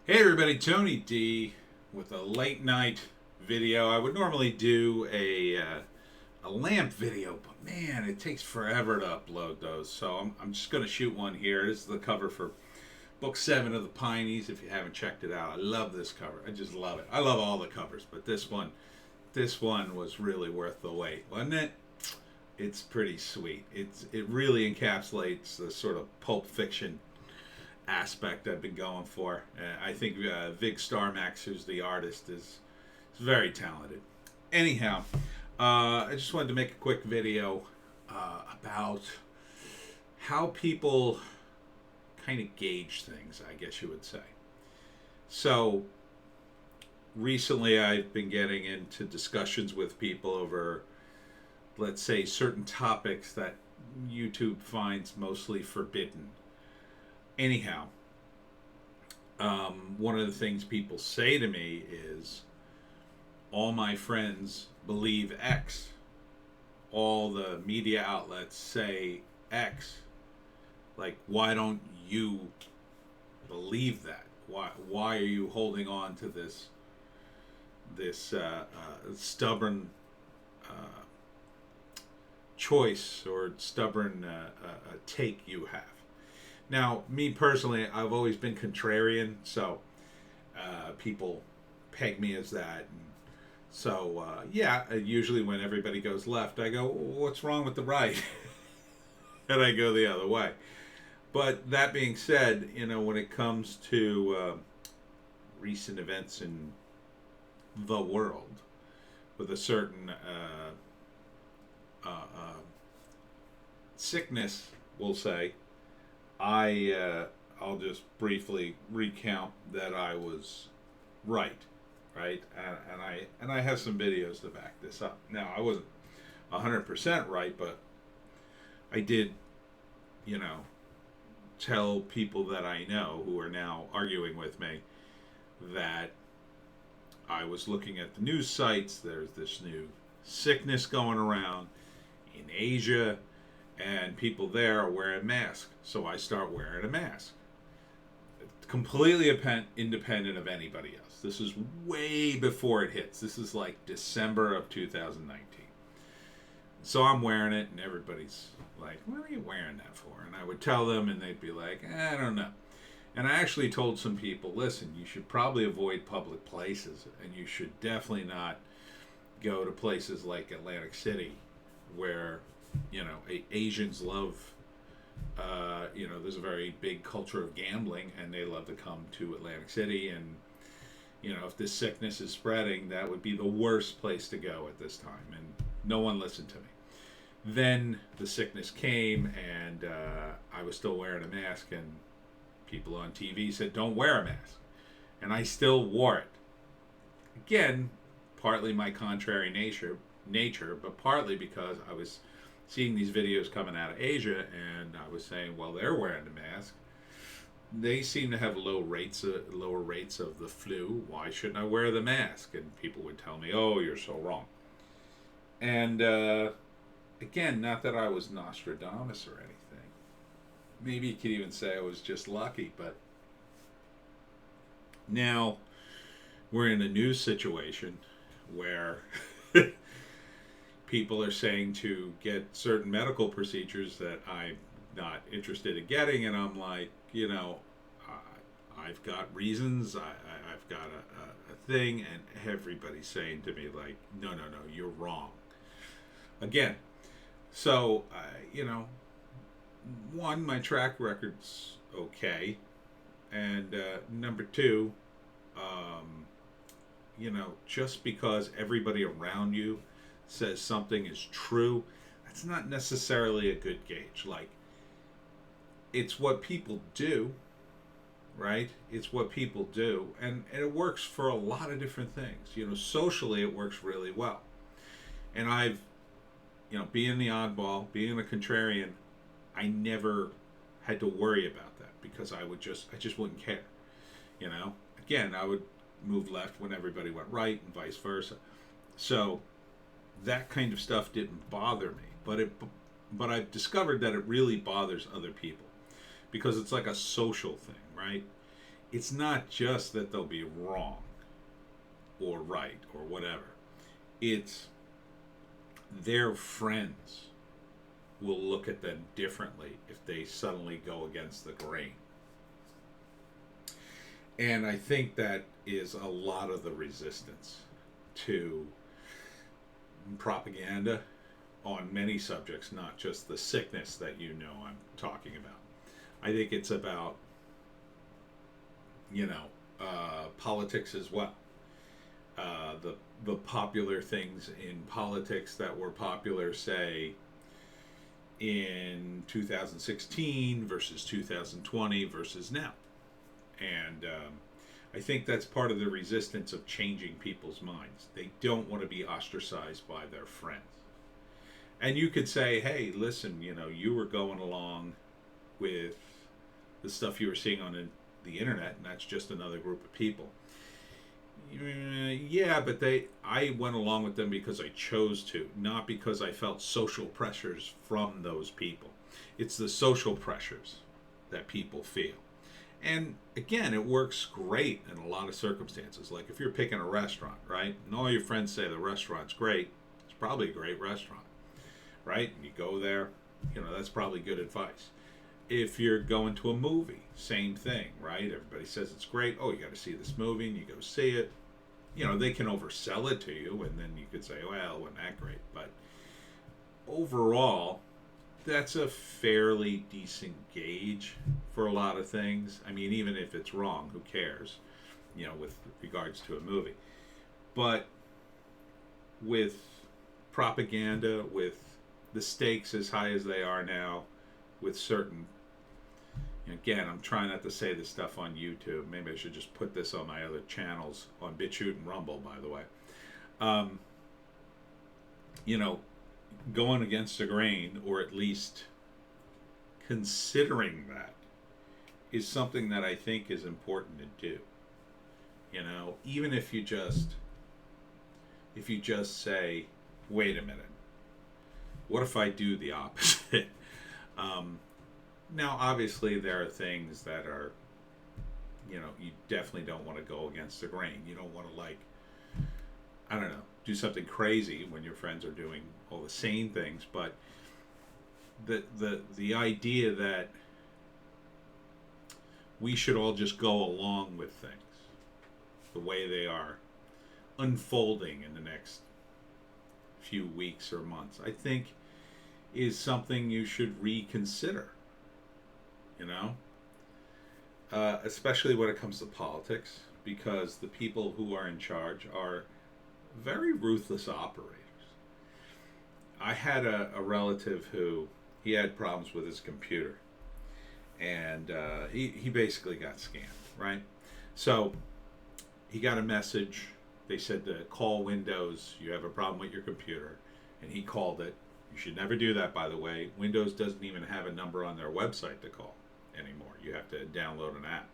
Hey everybody, Tony D with a late night video. I would normally do a lamp video, but man, it takes forever to upload those. So I'm just going to shoot one here. This is the cover for book 7 of the Pineys. If you haven't checked it out, I love this cover. I just love it. I love all the covers, but this one was really worth the wait, wasn't it? It's pretty sweet. It really encapsulates the sort of pulp fiction aspect I've been going for. I think Vig Starmax, who's the artist, is very talented. Anyhow, I just wanted to make a quick video about how people kind of gauge things, I guess you would say. So, recently I've been getting into discussions with people over, let's say, certain topics that YouTube finds mostly forbidden. Anyhow, one of the things people say to me is, all my friends believe X. All the media outlets say X. Like, why don't you believe that? Why are you holding on to this stubborn choice or stubborn take you have? Now, me personally, I've always been contrarian, so people peg me as that. And so, usually when everybody goes left, I go, what's wrong with the right? And I go the other way. But that being said, when it comes to recent events in the world, with a certain sickness, we'll say, I'll just briefly recount that I was right, and I have some videos to back this up. Now, I wasn't 100% right, but I did, tell people that I know who are now arguing with me that I was looking at the news sites. There's this new sickness going around in Asia, and people there are wearing masks. So I start wearing a mask. Completely independent of anybody else. This is way before it hits. This is like December of 2019. So I'm wearing it, and everybody's like, what are you wearing that for? And I would tell them, and they'd be like, I don't know. And I actually told some people, listen, you should probably avoid public places, and you should definitely not go to places like Atlantic City where Asians love, there's a very big culture of gambling, and they love to come to Atlantic City. And, if this sickness is spreading, that would be the worst place to go at this time. And no one listened to me. Then the sickness came, and I was still wearing a mask, and people on TV said, don't wear a mask. And I still wore it. Again, partly my contrary nature, but partly because I was seeing these videos coming out of Asia, and I was saying, well, they're wearing a mask. They seem to have lower rates of the flu. Why shouldn't I wear the mask? And people would tell me, oh, you're so wrong. And again, not that I was Nostradamus or anything. Maybe you could even say I was just lucky, but now we're in a news situation where people are saying to get certain medical procedures that I'm not interested in getting, and I'm like, I've got reasons, I've got a thing, and everybody's saying to me, like, no, you're wrong. Again, so, one, my track record's okay, and number two, just because everybody around you says something is true, that's not necessarily a good gauge. Like, it's what people do, right? It's what people do, and it works for a lot of different things. Socially, it works really well. And I've, being the oddball, being a contrarian, I never had to worry about that because I just wouldn't care. Again, I would move left when everybody went right, and vice versa. So that kind of stuff didn't bother me, but I've discovered that it really bothers other people because it's like a social thing, right? it's not just that they'll be wrong or right or whatever. It's their friends will look at them differently if they suddenly go against the grain. And I think that is a lot of the resistance to propaganda on many subjects, not just the sickness that I'm talking about. I think it's about, politics as well. The popular things in politics that were popular, say, in 2016 versus 2020 versus now. And I think that's part of the resistance of changing people's minds. They don't want to be ostracized by their friends. And you could say, hey, listen, you were going along with the stuff you were seeing on the internet, and that's just another group of people. Yeah, but I went along with them because I chose to, not because I felt social pressures from those people. It's the social pressures that people feel. And again, it works great in a lot of circumstances. Like if you're picking a restaurant, right? And all your friends say the restaurant's great, it's probably a great restaurant, right? And you go there, that's probably good advice. If you're going to a movie, same thing, right? Everybody says it's great. Oh, you got to see this movie, and you go see it. They can oversell it to you, and then you could say, well, it wasn't that great. But overall, that's a fairly decent gauge for a lot of things. I mean, even if it's wrong, who cares, with regards to a movie. But with propaganda, with the stakes as high as they are now, with certain, again, I'm trying not to say this stuff on YouTube. Maybe I should just put this on my other channels, on Bitchute and Rumble, by the way. Going against the grain, or at least considering that, is something that I think is important to do. Even if you just say, wait a minute, what if I do the opposite? Now, obviously, there are things that are, you definitely don't want to go against the grain. You don't want to, do something crazy when your friends are doing all the same things. But the idea that we should all just go along with things the way they are unfolding in the next few weeks or months, I think is something you should reconsider. Especially when it comes to politics, because the people who are in charge are very ruthless operators. I had a relative who, he had problems with his computer, and he basically got scammed, right? So he got a message. They said to call Windows, you have a problem with your computer, and he called it. You should never do that, by the way. Windows doesn't even have a number on their website to call anymore. You have to download an app.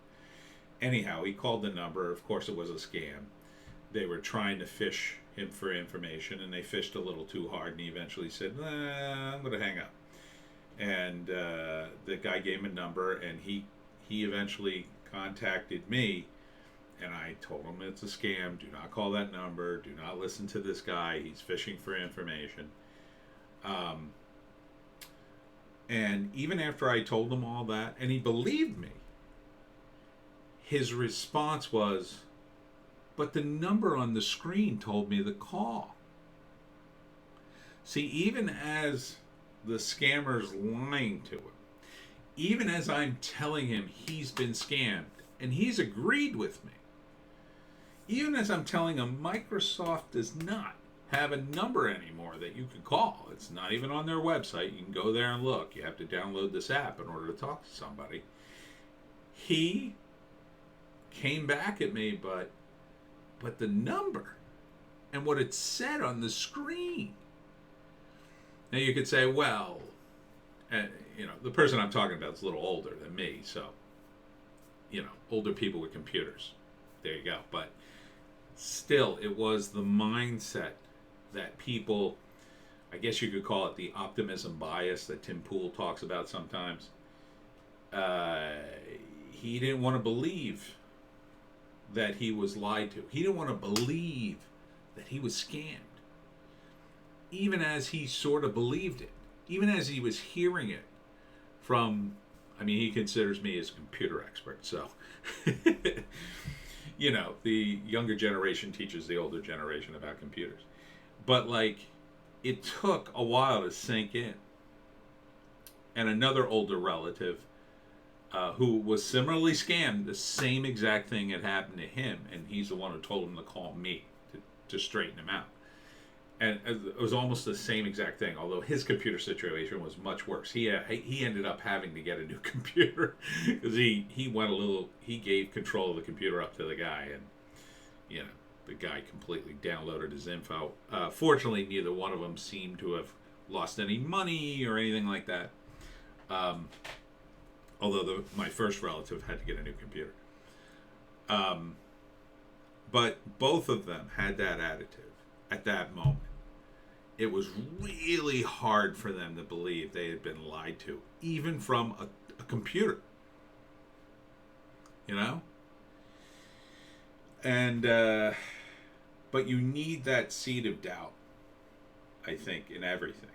Anyhow, he called the number. Of course, it was a scam. They were trying to fish him for information, and they fished a little too hard, and he eventually said, I'm going to hang up. And the guy gave him a number, and he eventually contacted me, and I told him it's a scam. Do not call that number. Do not listen to this guy. He's fishing for information. And even after I told him all that, and he believed me, his response was, but the number on the screen told me the call. See, even as the scammer's lying to him, even as I'm telling him he's been scammed, and he's agreed with me, even as I'm telling him Microsoft does not have a number anymore that you can call. It's not even on their website. You can go there and look. You have to download this app in order to talk to somebody. He came back at me, but the number and what it said on the screen. Now you could say, well, the person I'm talking about is a little older than me, so, older people with computers. There you go. But still, it was the mindset that people, I guess you could call it the optimism bias that Tim Pool talks about sometimes. He didn't want to believe that he was lied to. He didn't want to believe that he was scammed. Even as he sort of believed it. Even as he was hearing it from, I mean, he considers me as a computer expert, so, you know, the younger generation teaches the older generation about computers. But, like, it took a while to sink in. And another older relative who was similarly scammed, the same exact thing had happened to him, and he's the one who told him to call me to straighten him out. And it was almost the same exact thing, although his computer situation was much worse. He ended up having to get a new computer because he gave control of the computer up to the guy, and you know, the guy completely downloaded his info. Fortunately, neither one of them seemed to have lost any money or anything like that. Although my first relative had to get a new computer. But both of them had that attitude at that moment. It was really hard for them to believe they had been lied to, even from a computer. You know? And, but you need that seed of doubt, I think, in everything.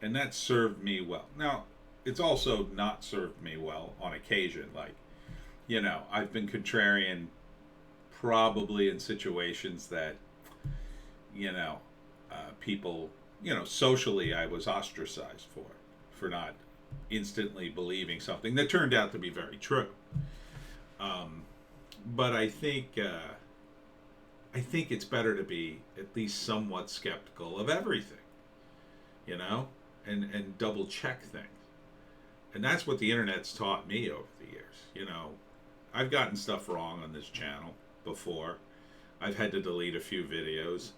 And that served me well. Now, it's also not served me well on occasion. Like, you know, I've been contrarian probably in situations that, you know, people, you know, socially I was ostracized for not instantly believing something that turned out to be very true. But I think it's better to be at least somewhat skeptical of everything, you know, and double check things. And that's what the internet's taught me over the years. You know, I've gotten stuff wrong on this channel before. I've had to delete a few videos.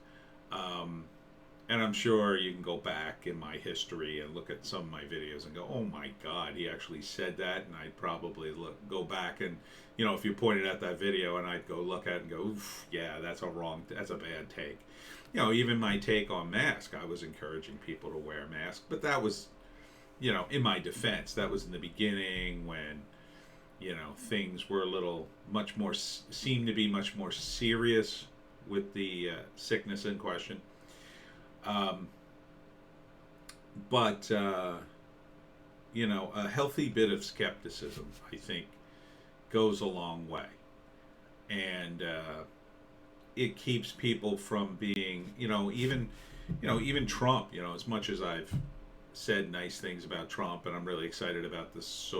And I'm sure you can go back in my history and look at some of my videos and go, oh my God, he actually said that. And I'd probably go back and, you know, if you pointed out that video and I'd go look at it and go, oof, yeah, that's a bad take. You know, even my take on masks, I was encouraging people to wear masks. But that was, you know, in my defense, that was in the beginning when, you know, things were seemed to be much more serious with the sickness in question. But you know, a healthy bit of skepticism, I think, goes a long way. And it keeps people from being, even Trump, as much as I've said nice things about Trump, and I'm really excited about this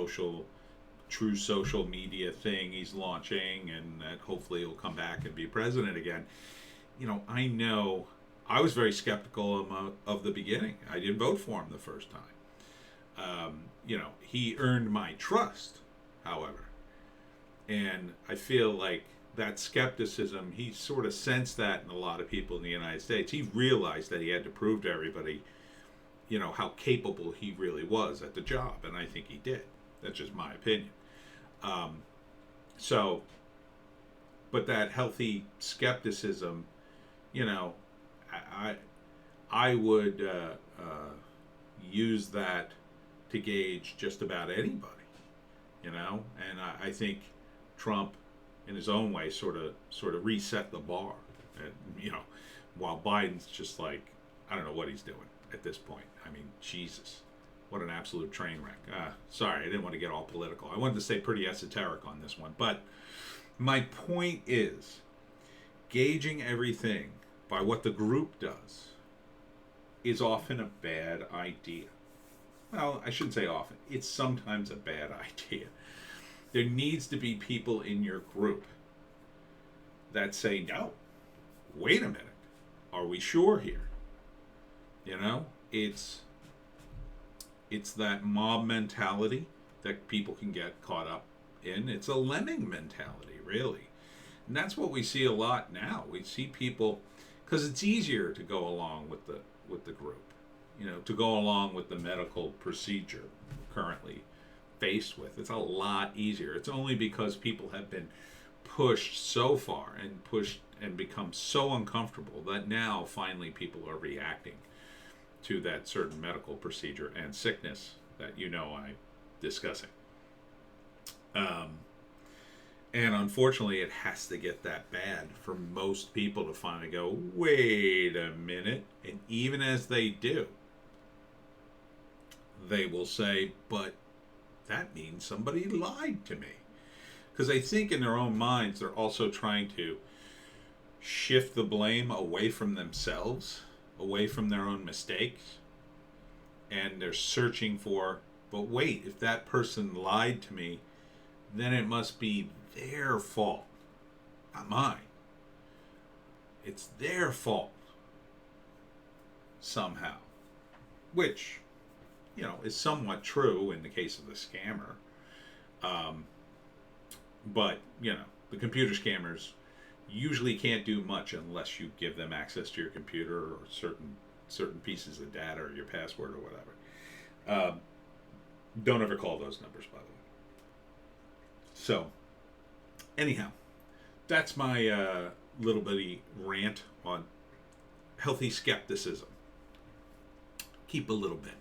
true social media thing he's launching, and that hopefully he'll come back and be president again. I know I was very skeptical of the beginning. I didn't vote for him the first time. He earned my trust, however. And I feel like that skepticism, he sort of sensed that in a lot of people in the United States. He realized that he had to prove to everybody, how capable he really was at the job. And I think he did. That's just my opinion. But that healthy skepticism, I would use that to gauge just about anybody, and I think Trump, in his own way, sort of reset the bar, and while Biden's just like, I don't know what he's doing at this point. I mean, Jesus, what an absolute train wreck. Sorry, I didn't want to get all political. I wanted to stay pretty esoteric on this one, but my point is, gauging everything by what the group does is often a bad idea. Well, I shouldn't say often. It's sometimes a bad idea. There needs to be people in your group that say, no, wait a minute. Are we sure here? It's that mob mentality that people can get caught up in. It's a lemming mentality, really. And that's what we see a lot now. We see people, because it's easier to go along with the group, to go along with the medical procedure we're currently faced with. It's a lot easier. It's only because people have been pushed so far and become so uncomfortable that now finally people are reacting to that certain medical procedure and sickness that I'm discussing. And unfortunately, it has to get that bad for most people to finally go, wait a minute. And even as they do, they will say, but that means somebody lied to me. Because I think in their own minds, they're also trying to shift the blame away from themselves, away from their own mistakes. And they're searching for, but wait, if that person lied to me, then it must be their fault, not mine. It's their fault somehow, which, is somewhat true in the case of the scammer. But, the computer scammers usually can't do much unless you give them access to your computer or certain pieces of data or your password or whatever. Don't ever call those numbers, by the way. So, anyhow, that's my little bitty rant on healthy skepticism. Keep a little bit.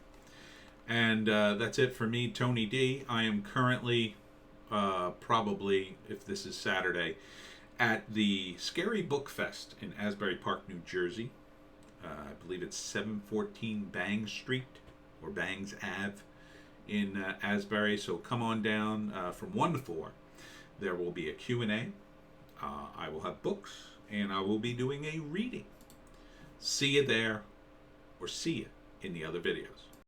And that's it for me, Tony D. I am currently, probably, if this is Saturday, at the Scary Book Fest in Asbury Park, New Jersey. I believe it's 714 Bangs Street, or Bangs Ave in Asbury. So come on down from 1 to 4. There will be a Q&A. I will have books, and I will be doing a reading. See you there, or see you in the other videos.